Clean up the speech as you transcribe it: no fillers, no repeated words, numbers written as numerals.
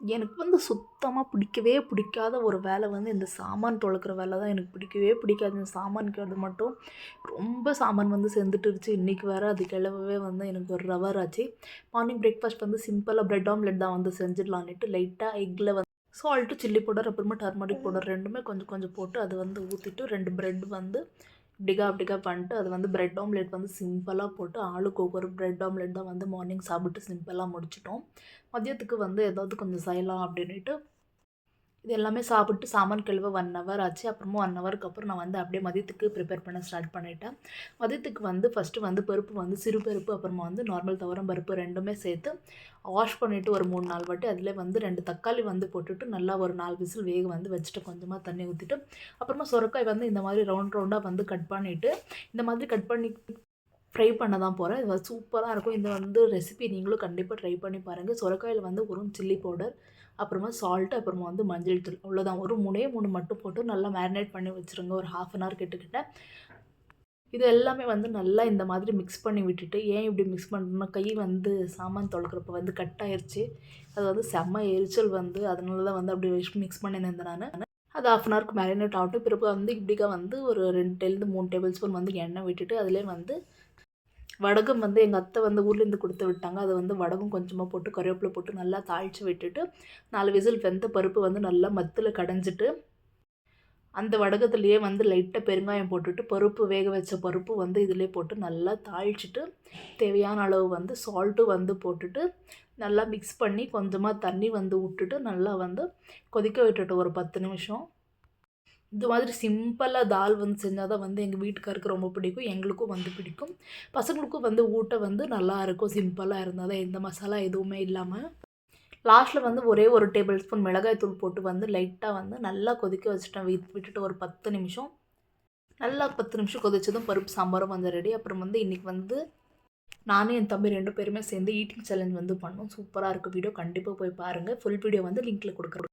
எனக்கு வந்து சுத்தமா பிடிக்கவே பிடிக்காத ஒரு வேலை வந்து இந்த சாமான் தொலக்கிற வேலை தான். எனக்கு பிடிக்கவே பிடிக்காது. இந்த சாமான்க்கு மட்டும் ரொம்ப சாமான் வந்து சேர்ந்துட்டுருச்சு. இன்றைக்கி வேறு அது கிளம்பவே வந்து எனக்கு ஒரு ஹவர் ஆச்சு. மார்னிங் பிரேக்ஃபாஸ்ட் வந்து சிம்பிளாக பிரெட் ஆம்லெட் தான் வந்து செஞ்சிடலான்னுட்டு லைட்டாக எக்கில் வந்து சால்ட்டு, சில்லி பவுடர், அப்புறமா டர்மரிக் பவுடர் 2மே கொஞ்சம் கொஞ்சம் போட்டு அது வந்து ஊற்றிட்டு 2 பிரெட் வந்து இப்படிக்கா பண்ணிட்டு அது வந்து பிரெட் ஆம்லெட் வந்து சிம்பிளாக போட்டு ஆளுக்கு ஒவ்வொரு பிரெட் ஆம்லெட் தான் வந்து மார்னிங் சாப்பிட்டு சிம்பிளாக முடிச்சிட்டோம். மதியத்துக்கு வந்து ஏதாவது கொஞ்சம் செய்யலாம் அப்படின்ட்டு இது எல்லாமே சாப்பிட்டு சாமான் கழுவ 1 ஹவர் ஆச்சு. அப்புறமா 1 ஹவருக்கு அப்புறம் நான் வந்து அப்படியே மதியத்துக்கு ப்ரிப்பேர் பண்ண ஸ்டார்ட் பண்ணிட்டேன். மதியத்துக்கு வந்து ஃபஸ்ட்டு வந்து பருப்பு வந்து சிறு பருப்பு, அப்புறமா வந்து நார்மல் துவரம் பருப்பு 2மே சேர்த்து வாஷ் பண்ணிவிட்டு ஒரு 3, 4 வாட்டி அதிலே வந்து 2 தக்காளி வந்து போட்டுட்டு நல்லா ஒரு 4 விசில் வேக வந்து வச்சுட்டு கொஞ்சமாக தண்ணி ஊற்றிட்டு, அப்புறமா சொரக்காய் வந்து இந்த மாதிரி ரவுண்ட் ரவுண்டாக வந்து கட் பண்ணிவிட்டு, இந்த மாதிரி கட் பண்ணி ஃப்ரை பண்ண தான் போகிறேன். இது வந்து சூப்பராக இருக்கும். இந்த வந்து ரெசிபி நீங்களும் கண்டிப்பாக ட்ரை பண்ணி பாருங்கள். சொரக்காயில் வந்து ஒரு சில்லி பவுடர், அப்புறமா சால்ட், அப்புறமா வந்து மஞ்சள் தூள் அவ்வளோதான். ஒரு 3 மட்டும் போட்டு நல்லா மேரினேட் பண்ணி வச்சுருங்க. ஒரு 1/2 அன் ஹவர் கிட்டக்கிட்ட. இது எல்லாமே வந்து நல்லா இந்த மாதிரி மிக்ஸ் பண்ணி விட்டுட்டு, ஏன் இப்படி மிக்ஸ் பண்ணணும்னா, கை வந்து சாமான் தொலக்கிறப்ப வந்து கட் ஆயிருச்சு. அது வந்து செம்ம எரிச்சல் வந்து அதனால தான் வந்து அப்படி மிக்ஸ் பண்ணியிருந்தேன் நானு. அது 1/2 அன் ஹவருக்கு மேரினேட் ஆகட்டும். பிறகு வந்து இப்படிக்கா வந்து ஒரு 2 3 டேபிள் ஸ்பூன் வந்து எண்ணெய் விட்டுட்டு, அதிலே வந்து வடகம் வந்து எங்கள் அத்தை வந்து ஊர்லேருந்து கொடுத்து விட்டாங்க. அது வந்து வடகம் கொஞ்சமாக போட்டு கருவேப்பிலை போட்டு நல்லா தாளித்து விட்டுட்டு 4 விசில் வெந்த பருப்பு வந்து நல்லா மத்தில் கடைஞ்சிட்டு அந்த வடகத்துலேயே வந்து லைட்டாக பெருங்காயம் போட்டுட்டு பருப்பு வேக வச்ச பருப்பு வந்து இதிலே போட்டு நல்லா தாளிச்சிட்டு தேவையான அளவு வந்து சால்ட்டும் வந்து போட்டுட்டு நல்லா மிக்ஸ் பண்ணி கொஞ்சமாக தண்ணி வந்து விட்டுட்டு நல்லா வந்து கொதிக்க விட்டுட்டு ஒரு 10 நிமிஷம். இந்த மாதிரி சிம்பிளாக தால் வந்து செஞ்சால் தான் வந்து எங்கள் வீட்டுக்காருக்கு ரொம்ப பிடிக்கும். எங்களுக்கும் வந்து பிடிக்கும். பசங்களுக்கும் வந்து ஊட்ட வந்து நல்லாயிருக்கும். சிம்பிளாக இருந்தால் தான் எந்த மசாலா எதுவுமே இல்லாமல். லாஸ்ட்டில் வந்து ஒரே ஒரு டேபிள் ஸ்பூன் மிளகாய் தூள் போட்டு வந்து லைட்டாக வந்து நல்லா கொதிக்க வச்சுட்டேன். விட்டுட்டு ஒரு 10 நிமிஷம். நல்லா 10 நிமிஷம் கொதிச்சதும் பருப்பு சாம்பாரும் வந்து ரெடி. அப்புறம் வந்து இன்றைக்கி வந்து நானும் என் தம்பி 2 பேருமே சேர்ந்து ஈட்டிங் சேலஞ்ச் வந்து பண்ணோம். சூப்பராக இருக்குது வீடியோ. கண்டிப்பாக போய் பாருங்கள். ஃபுல் வீடியோ வந்து லிங்க்கில் கொடுக்குறேன்.